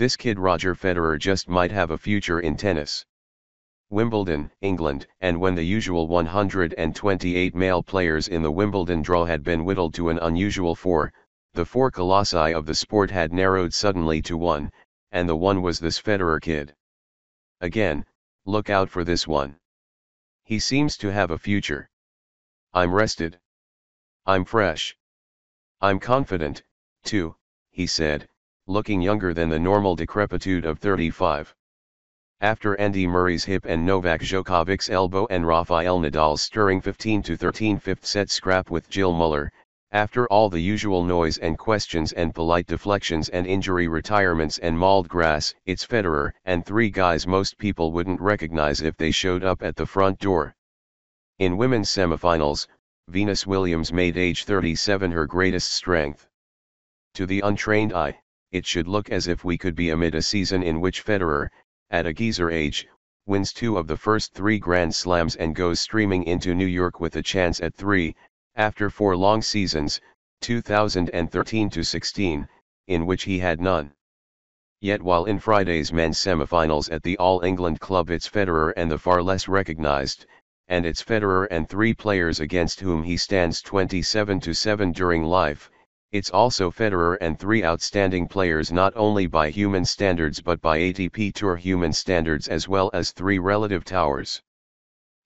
This kid Roger Federer just might have a future in tennis. Wimbledon, England, and when the usual 128 male players in the Wimbledon draw had been whittled to an unusual 4, the 4 colossi of the sport had narrowed suddenly to 1, and the 1 was this Federer kid. Again, look out for this one. He seems to have a future. I'm rested. I'm fresh. I'm confident, too, he said, looking younger than the normal decrepitude of 35. After Andy Murray's hip and Novak Djokovic's elbow and Rafael Nadal's stirring 15-13 fifth-set scrap with Gilles Muller, after all the usual noise and questions and polite deflections and injury retirements and mauled grass, it's Federer and 3 guys most people wouldn't recognize if they showed up at the front door. In women's semifinals, Venus Williams made age 37 her greatest strength. To the untrained eye, it should look as if we could be amid a season in which Federer, at a geezer age, wins 2 of the first 3 Grand Slams and goes streaming into New York with a chance at 3, after 4 long seasons, 2013-16, in which he had none. Yet while in Friday's men's semifinals at the All England Club it's Federer and the far less recognized, and it's Federer and 3 players against whom he stands 27-7 during life, it's also Federer and 3 outstanding players not only by human standards but by ATP Tour human standards as well as 3 relative towers.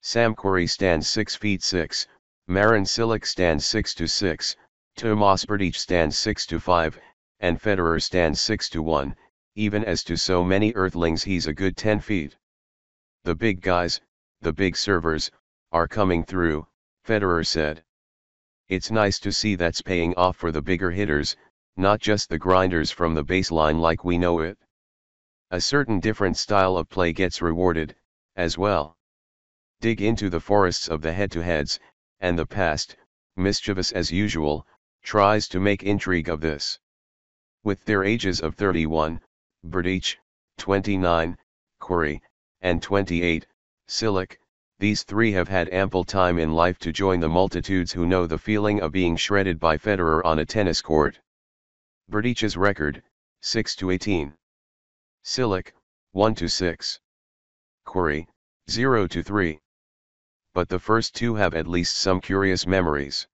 Sam Querrey stands 6 feet 6, Marin Cilic stands 6-6, Tomas Berdych stands 6-5, and Federer stands 6-1, even as to so many earthlings he's a good 10 feet. The big guys, the big servers, are coming through, Federer said. It's nice to see that's paying off for the bigger hitters, not just the grinders from the baseline like we know it. A certain different style of play gets rewarded, as well. Dig into the forests of the head-to-heads, and the past, mischievous as usual, tries to make intrigue of this. With their ages of 31, Berdych, 29, Querrey, and 28, Cilic, these 3 have had ample time in life to join the multitudes who know the feeling of being shredded by Federer on a tennis court. Berdych's record, 6-18. Cilic, 1-6. Querrey, 0-3. But the first 2 have at least some curious memories.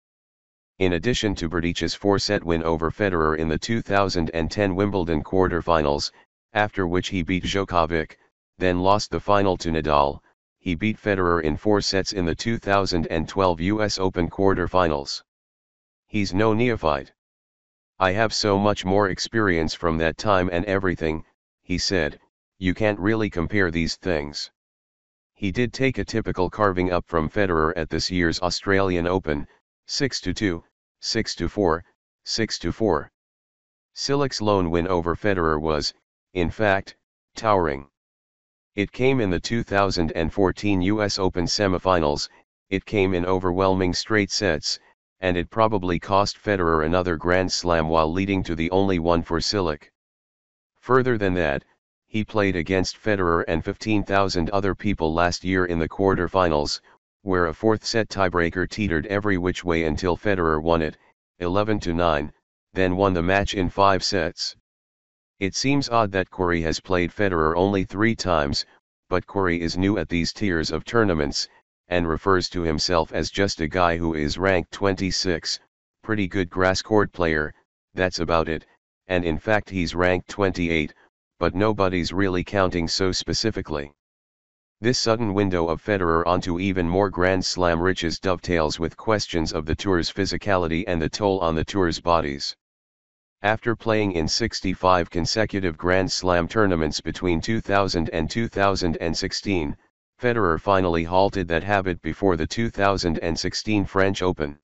In addition to Berdych's 4-set win over Federer in the 2010 Wimbledon quarterfinals, after which he beat Djokovic, then lost the final to Nadal, he beat Federer in 4 sets in the 2012 US Open quarterfinals. He's no neophyte. I have so much more experience from that time and everything, he said, you can't really compare these things. He did take a typical carving up from Federer at this year's Australian Open, 6-2, 6-4, 6-4. Cilic's lone win over Federer was, in fact, towering. It came in the 2014 US Open semifinals, it came in overwhelming straight sets, and it probably cost Federer another Grand Slam while leading to the only one for Cilic. Further than that, he played against Federer and 15,000 other people last year in the quarterfinals, where a 4th-set tiebreaker teetered every which way until Federer won it, 11-9, then won the match in 5 sets. It seems odd that Querrey has played Federer only 3 times, but Querrey is new at these tiers of tournaments, and refers to himself as just a guy who is ranked 26, pretty good grass court player, that's about it, and in fact he's ranked 28, but nobody's really counting so specifically. This sudden window of Federer onto even more Grand Slam riches dovetails with questions of the tour's physicality and the toll on the tour's bodies. After playing in 65 consecutive Grand Slam tournaments between 2000 and 2016, Federer finally halted that habit before the 2016 French Open.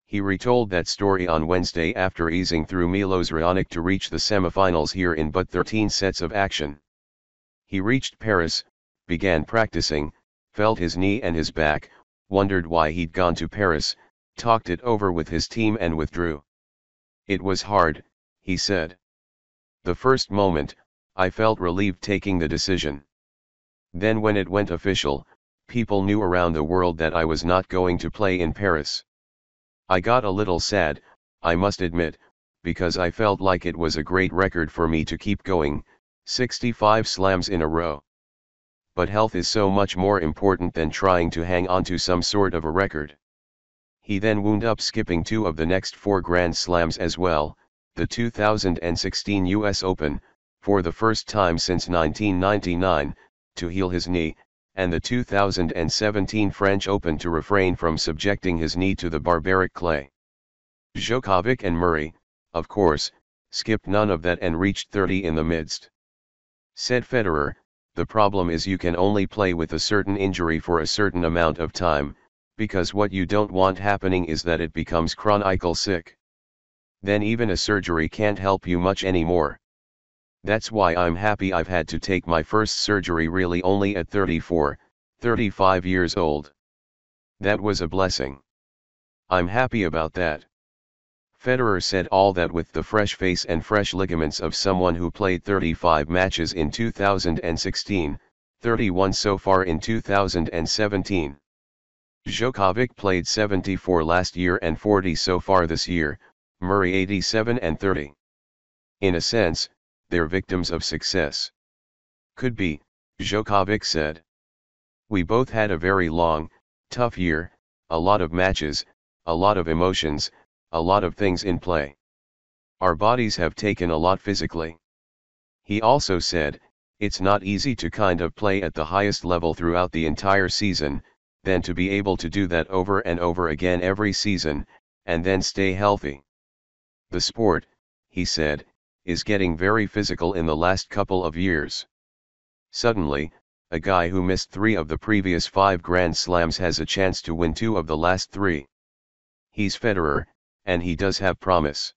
He retold that story on Wednesday after easing through Milos Raonic to reach the semifinals here in but 13 sets of action. He reached Paris, began practicing, felt his knee and his back, wondered why he'd gone to Paris, talked it over with his team and withdrew. It was hard, he said. The first moment, I felt relieved taking the decision. Then when it went official, people knew around the world that I was not going to play in Paris. I got a little sad, I must admit, because I felt like it was a great record for me to keep going, 65 slams in a row. But health is so much more important than trying to hang on to some sort of a record. He then wound up skipping 2 of the next 4 Grand Slams as well, the 2016 US Open, for the first time since 1999, to heal his knee, and the 2017 French Open to refrain from subjecting his knee to the barbaric clay. Djokovic and Murray, of course, skipped none of that and reached 30 in the midst. Said Federer, "The problem is you can only play with a certain injury for a certain amount of time, because what you don't want happening is that it becomes chronicle sick. Then even a surgery can't help you much anymore. That's why I'm happy I've had to take my first surgery really only at 34, 35 years old. That was a blessing. I'm happy about that." Federer said all that with the fresh face and fresh ligaments of someone who played 35 matches in 2016, 31 so far in 2017. Djokovic played 74 last year and 40 so far this year, Murray 87 and 30. In a sense, they're victims of success. Could be, Djokovic said. "We both had a very long, tough year, a lot of matches, a lot of emotions, a lot of things in play. Our bodies have taken a lot physically." He also said, "It's not easy to kind of play at the highest level throughout the entire season, then to be able to do that over and over again every season, and then stay healthy. The sport," he said, "is getting very physical in the last couple of years. Suddenly, a guy who missed 3 of the previous 5 Grand Slams has a chance to win 2 of the last 3. He's Federer, and he does have promise."